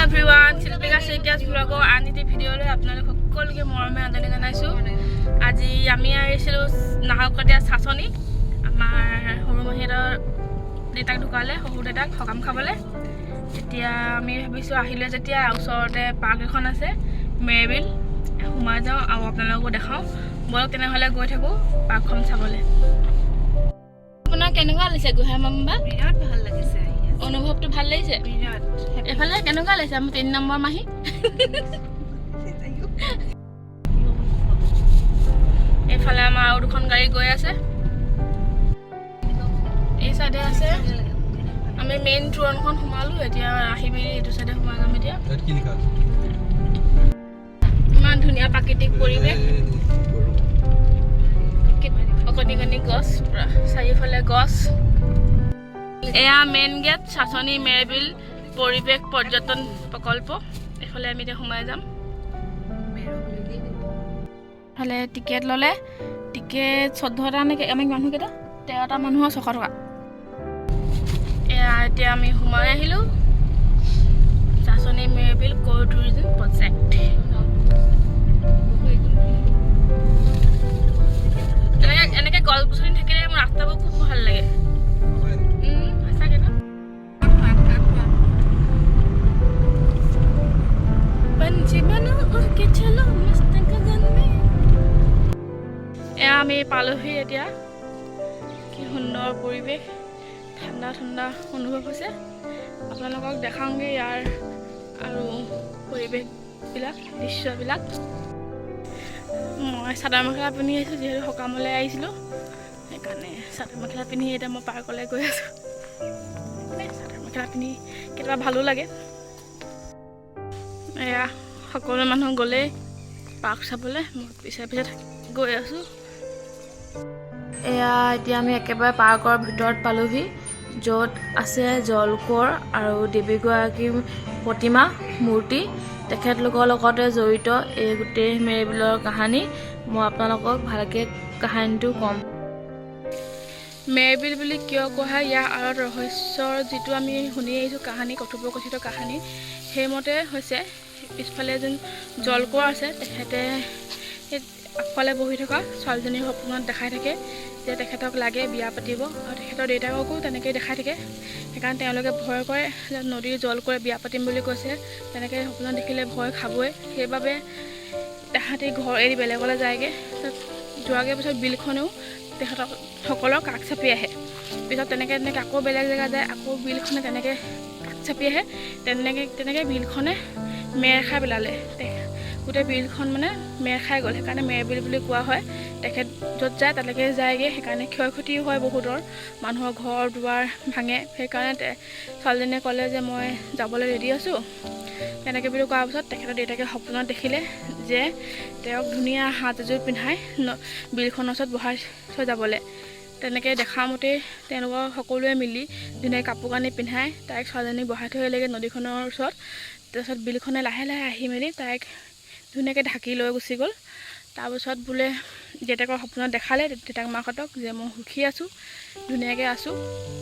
Everyone, Silpika শইকীয়াৰ ব্লগৰ আন এটি ভিডিঅ'লৈ আপোনালোক সকলোকে মৰমে আদৰণি জনাইছোঁ। আজি আমি আহিছিলোঁ নাহৰকটীয়া চাচনি। আমাৰ সৰু মহিহঁতৰ দেউতাক ঢুকালে, শহুৰ দেউতাক সকাম খাবলৈ। এতিয়া আমি ভাবিছোঁ আহিলে যেতিয়া ওচৰতে পাৰ্ক এখন আছে মেৰবিল, সোমাই যাওঁ আৰু আপোনালোককো দেখাওঁ। বলক তেনেহ'লে গৈ থাকোঁ পাৰ্কখন চাবলৈ। আপোনাৰ কেনেকুৱা লাগিছে গোহাঁই মামা? বিৰাট ভাল লাগিছে, অনুভৱটো ভাল লাগিছে বিৰাট। এফালে কেনেকুৱা লাগিছে আমাৰ 3 নম্বৰ মাহী? এইফালে আমাৰ আৰু দুখন গাড়ী গৈ আছে, এই চাইডে আছে। আমি মেইন ট্ৰেইনখন সোমালোঁ, এতিয়া আহি মেলি এইটো চাইডে সোমাই যাম। এতিয়া ইমান ধুনীয়া প্ৰাকৃতিক পৰিৱেশ, অকণি কণি গছ, পুৰা চাৰিওফালে গছ। এয়া মেইন গেট চাচনি মেৰবিল পৰিৱেশ পৰ্যটন প্ৰকল্প। এইফালে আমি এতিয়া সোমাই যাম। এইফালে টিকেট ল'লে, টিকেট 14টা নেকি? আমি মানুহকেইটা 13টা মানুহৰ 600 টকা। এয়া এতিয়া আমি সোমাই আহিলোঁ চাচনি মেৰবিল ক'ৰ টুৰিজিম প্ৰজেক্ট। এনেকৈ গছ গছনি থাকিলে মোৰ ৰাস্তাবোৰ খুব ভাল লাগে। এয়া আমি পালোহি এতিয়া। কি সুন্দৰ পৰিৱেশ, ঠাণ্ডা ঠাণ্ডা অনুভৱ হৈছে। আপোনালোকক দেখাওঁগৈ ইয়াৰ আৰু পৰিৱেশবিলাক, দৃশ্যবিলাক। মই চাদৰ মেখেলা পিন্ধি আহিছোঁ, যিহেতু সকামলৈ আহিছিলোঁ, সেইকাৰণে চাদৰ মেখেলা পিন্ধি এতিয়া মই পাৰ্কলৈ গৈ আছোঁ। চাদৰ মেখেলা পিন্ধি কেতিয়াবা ভালো লাগে। এয়া সকলো মানুহ গ'লেই পাৰ্ক চাবলৈ, মই পিছে পিছে গৈ আছোঁ। এয়া এতিয়া আমি একেবাৰে পাৰ্কৰ ভিতৰত পালোহি, য'ত আছে জলকোঁৱৰ আৰু দেৱীগৰাকীৰ প্ৰতিমা মূৰ্তি। তেখেতলোকৰ লগতে জড়িত এই গোটেই মেৰবিলৰ কাহিনী। মই আপোনালোকক ভালকৈ কাহিনীটো ক'ম। মেৰবিল বুলি কিয় কোৱা হয়, ইয়াৰ আঁৰত ৰহস্যৰ যিটো আমি শুনি আহিছোঁ কাহিনী, কথোপকথিত কাহিনী, সেইমতে হৈছে পিছফালে যোন জলকোঁৱৰ আছে, তেখেতে সেই আগফালে বহি থকা ছোৱালীজনীৰ সপোনত দেখাই থাকে যে তেখেতক লাগে বিয়া পাতিব, আৰু তেখেতৰ দেউতাককো তেনেকৈ দেখাই থাকে। সেইকাৰণে তেওঁলোকে ভয় কৰে যে নদীৰ জলকোঁৱৰে বিয়া পাতিম বুলি কৈছে, তেনেকৈ সপোনত দেখিলে ভয় খাবই। সেইবাবে তাহাঁতি ঘৰ এৰি বেলেগলৈ যায়গৈ। তাত যোৱাগৈ পিছত বিলখনেও তেখেতক সকলৰ কাষ চাপি আহে। পিছত তেনেকৈ আকৌ বেলেগ জেগা যায়, আকৌ বিলখনে তেনেকৈ কাষ চাপি আহে। তেনেকৈ বিলখনে মেৰ খাই পেলালে, গোটেই বিলখন মানে মেৰ খাই গ'ল। সেইকাৰণে মেৰবিল বুলি কোৱা হয়। তেখেত য'ত যায় তালৈকে যায়গৈ, সেইকাৰণে ক্ষয় ক্ষতিও হয় বহুতৰ, মানুহৰ ঘৰ দুৱাৰ ভাঙে। সেইকাৰণে ছোৱালীজনীয়ে ক'লে যে মই যাবলৈ ৰেডি আছোঁ। তেনেকৈ বুলি কোৱাৰ পিছত তেখেতৰ দেউতাকে সপোনত দেখিলে যে তেওঁক ধুনীয়া সাজ এযোৰ পিন্ধাই বিলখনৰ ওচৰত বহাই থৈ যাবলৈ। তেনেকৈ দেখা মতেই তেওঁলোকৰ সকলোৱে মিলি ধুনীয়াকৈ কাপোৰ কানি পিন্ধাই তাইক ছোৱালীজনীক বহাই থৈ আহিলেগৈ নদীখনৰ ওচৰত। তাৰপিছত বিলখনে লাহে লাহে আহি মেলি তাইক ধুনীয়াকৈ ঢাকি লৈ গুচি গ'ল। তাৰপিছত বোলে দেউতাকৰ সপোনত দেখালে দেউতাক মাকহঁতক যে মই সুখী আছোঁ, ধুনীয়াকৈ আছোঁ।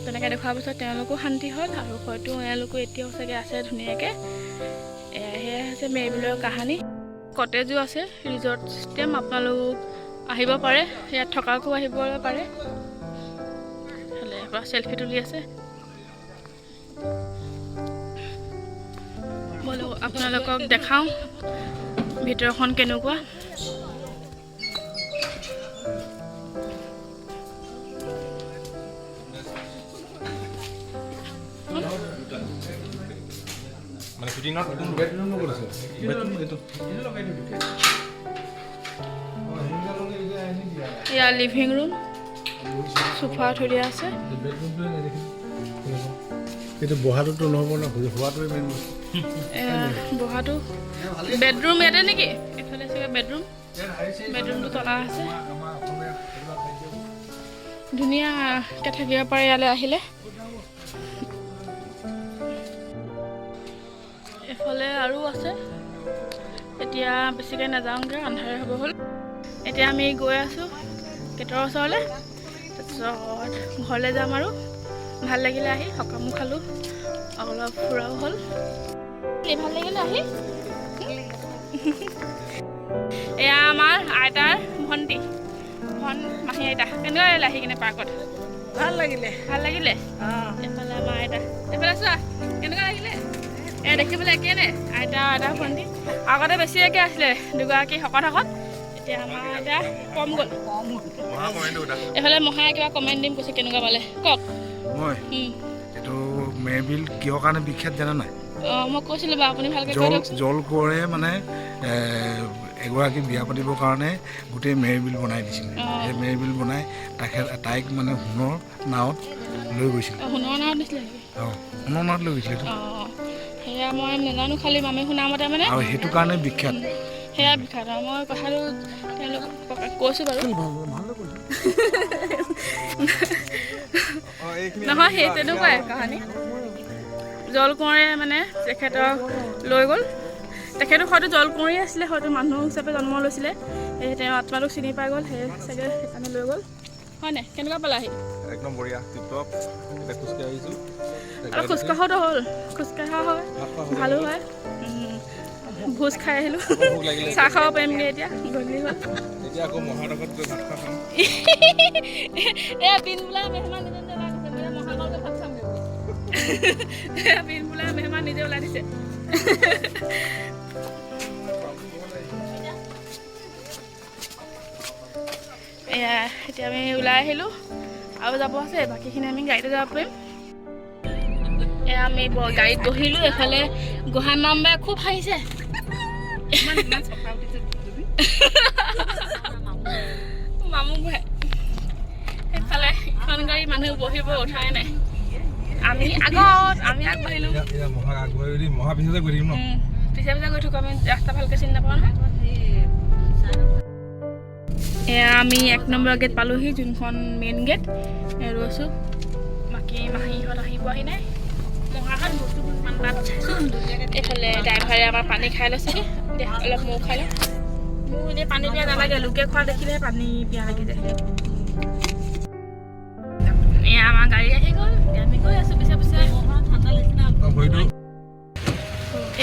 তেনেকৈ দেখুৱাৰ পিছত তেওঁলোকো শান্তি হ'ল, আৰু হয়তো এওঁলোকো এতিয়াও চাগে আছে ধুনীয়াকৈ। সেয়াই হৈছে মেৰবিলৰ কাহিনী। কটেজো আছে, ৰিজৰ্ট চিষ্টেম, আপোনালোক আহিব পাৰে, ইয়াত থকাকো আহিব পাৰে। পৰা চেলফি তুলি আছে। ব'লক আপোনালোকক দেখাওঁ ভিতৰখন কেনেকুৱা। এয়া লিভিং ৰুম, সোফা থৈ দিয়া আছে। বহাটোতো নহ'ব ন, বহাটো বেডৰুম ইয়াতে নেকি? এইফালে চাগে বেডৰুমটো তলা আছে। ধুনীয়াকৈ থাকিব পাৰে ইয়ালৈ আহিলে। এইফালে আৰু আছে, এতিয়া বেছিকৈ নাযাওঁগৈ, আন্ধাৰে হ'ব হ'ল। এতিয়া আমি গৈ আছোঁ গেটৰ ওচৰলৈ, তাৰপিছত ঘৰলৈ যাম। আৰু ভাল লাগিলে আহি, সকামো খালোঁ, অলপ ফুৰাও হ'ল। ভাল লাগিলে আহি এয়া আমাৰ আইতাৰ ভণ্টি মাহী আইতা কেনেকুৱা লাগিলে আহি কিনে পাৰ্কত ভাল লাগিলে এইফালে আমাৰ আইতা এইফালে চোৱা কেনেকুৱা লাগিলে এয়া দেখিবলৈ একেই নে আইতা ভণ্টি আগতে বেছি একে আছিলে দুগৰাকী শকত এতিয়া আমাৰ আইতা কম গ'ল এইফালে মহাই কিবা কমেণ্ট দিম কৈছে কেনেকুৱা পালে কওক মই এইটো মেৰবিল কিহৰ কাৰণে বিখ্যাত জানা নাই অঁ মই কৈছিলোঁ বাৰু আপুনি ভালকৈ কৈ দিয়কচোন জল কোঁৱৰে মানে এগৰাকী বিয়া পাতিবৰ কাৰণে গোটেই মেৰবিল বনাই দিছিলে সেই মেৰবিল বনাই তাইক মানে সোণৰ নাৱত লৈ গৈছিলে সোণৰ নাৱত দিছিলে নেকি অঁ সোণৰ নাৱত লৈ গৈছিলে অঁ সেয়া মই নাজানো খালি মামী শুনা মতে মানে আৰু সেইটো কাৰণে বিখ্যাত সেয়া বিখ্যাত আৰু মই কথাটো তেওঁলোকক কৈছোঁ বাৰু নহয় সেই তেনেকুৱাই কাহানী জল কোঁৱৰে মানে তেখেতক লৈ গ'ল তেখেতো হয়তো জল কোঁৱৰেই আছিলে হয়তো মানুহ হিচাপে জন্ম লৈছিলে সেই তেওঁ আত্মাটোক চিনি পাই গ'ল সেই চাগে সেইকাৰণে লৈ গ'ল হয় নাই কেনেকুৱা পালে আহি একদম বঢ়িয়া টিপটপ এতিয়া খোজকাঢ়ি আহিছোঁ আৰু খোজকঢ়াটো হ'ল খোজকঢ়া হয় ভালো হয় ভোজ খাই আহিলোঁ চাহ খাব পাৰিমগৈ এতিয়া গধূলি হ'ল এতিয়া আকৌ মহানগৰত গৈ ভাত খোৱা খাম এয়া বিন বোলা মেহমান নিজে ওলাই দিছে বোলে মহানগৰত ভাত খামগৈ এয়া বিন বোলা মেহমান নিজে ওলাই দিছে এয়া এতিয়া আমি ওলাই আহিলোঁ আৰু যাব আছে বাকীখিনি আমি গাড়ীতে যাব পাৰিম এয়া আমি গাড়ীত বহিলোঁ এইফালে গোহাঁই মামবাই খুব হাঁহিছে মামু ঘূৰাই সেইফালে ইখন গাড়ী মানুহ বহিব উঠাই নাই আমি আগবাঢ়িলোঁ মহা পিছতে গৈ থাকিম ন পিছে গৈ থাকোঁ আমি ৰাস্তা ভালকৈ চিনি নাপাওঁ নহয় এয়া আমি 1 নম্বৰ গেট পালোহি যোনখন মেইন গেট ৰৈছোঁ বাকী মাহীহঁত আহি পোৱাহি নাই মহাহঁত বস্তুবোৰ ইমান বাট চাইছোঁ এইফালে ড্ৰাইভাৰে আমাৰ পানী খাই লৈছেহি দিয়া অলপ মৌ খাই লওঁ মোৰ এতিয়া পানী পিয়া নালাগে লোকে খোৱা দেখিলেহে পানী পিয়া লাগি যায় এয়া আমাৰ গাড়ী আহি গ'ল এতিয়া আমি গৈ আছোঁ পিছে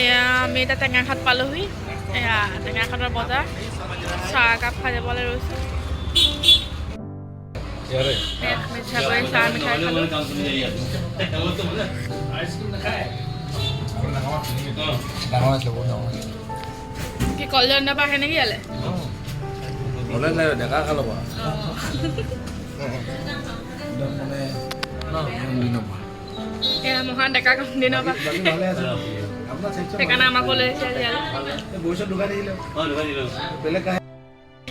এয়া আমি এতিয়া টেঙাখাট পালোহি এয়া টেঙাখাটৰ বজাৰ চাহ একাপ খাই যাবলৈ ৰৈছোঁ মিঠা কৰি চাহ মিঠাই খালোঁ কি কলজনৰ পৰা আহে নেকি ইয়ালৈ ডেকা খালো এয়া মহান ডেকা কম দিনৰ পৰা সেইকাৰণে আমাকো লৈ আহিছে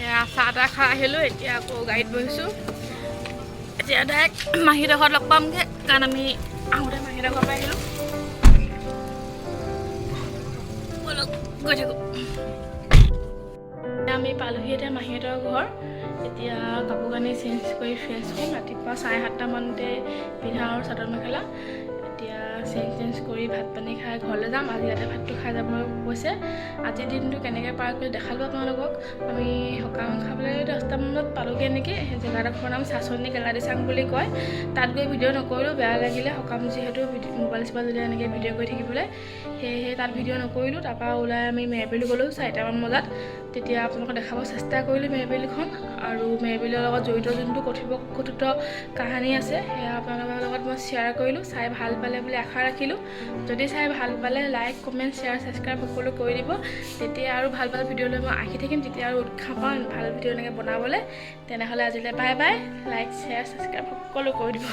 এয়া চাহ তাহ খাই আহিলোঁ এতিয়া আকৌ গাড়ীত বহিছোঁ এতিয়া ডাইৰেক্ট মাহীহঁতৰ ঘৰত লগ পামগৈ কাৰণ আমি আহোঁতে মাহীহঁতৰ ঘৰৰ পৰা আহিলোঁ ব'লক গৈ থাকোঁ আমি পালোহি এতিয়া মাহীহঁতৰ ঘৰ এতিয়া কাপোৰ কানি চেঞ্জ কৰি ফ্ৰেছ হ'ম ৰাতিপুৱা 7:30 মানতে পিন্ধা আৰু চাদৰ মেখেলা এতিয়া চেঞ্জ কৰি ভাত পানী খাই ঘৰলৈ যাম আজি ইয়াতে ভাতটো খাই যাব কৈছে আজিৰ দিনটো কেনেকৈ পাৰ কৰি দেখালোঁ আপোনালোকক আমি সকাম খাবলৈ 10টা মানত পালোঁগৈ নেকি সেই জেগাডোখৰ নাম চাচনি গেলাডিচাং বুলি কয় তাত গৈ ভিডিঅ' নকৰিলোঁ বেয়া লাগিলে সকাম যিহেতু মোবাইল চোবাইল যদি এনেকৈ ভিডিঅ' কৰি থাকিবলৈ সেয়েহে তাত ভিডিঅ' নকৰিলোঁ তাৰপৰা ওলাই আমি মেৰবিল গ'লোঁ 4টামান বজাত তেতিয়া আপোনালোকক দেখাব চেষ্টা কৰিলোঁ মেৰবিলখন আৰু মেৰবিলৰ লগত জড়িত যোনটো কথিত কাহিনী আছে সেয়া আপোনালোকৰ লগত মই শ্বেয়াৰ কৰিলোঁ চাই ভাল পালে বুলি আশা ৰাখিলোঁ যদি চাই ভাল পালে লাইক কমেণ্ট শ্বেয়াৰ ছাবস্ক্ৰাইব সকলো কৰি দিব তেতিয়া আৰু ভাল ভাল ভিডিঅ' লৈ মই আহি থাকিম তেতিয়া আৰু উৎসাহ পাওঁ ভাল ভিডিঅ' এনেকৈ বনাবলৈ তেনেহ'লে আজিলৈ bye bye like share subscribe সকলো কৰি দিব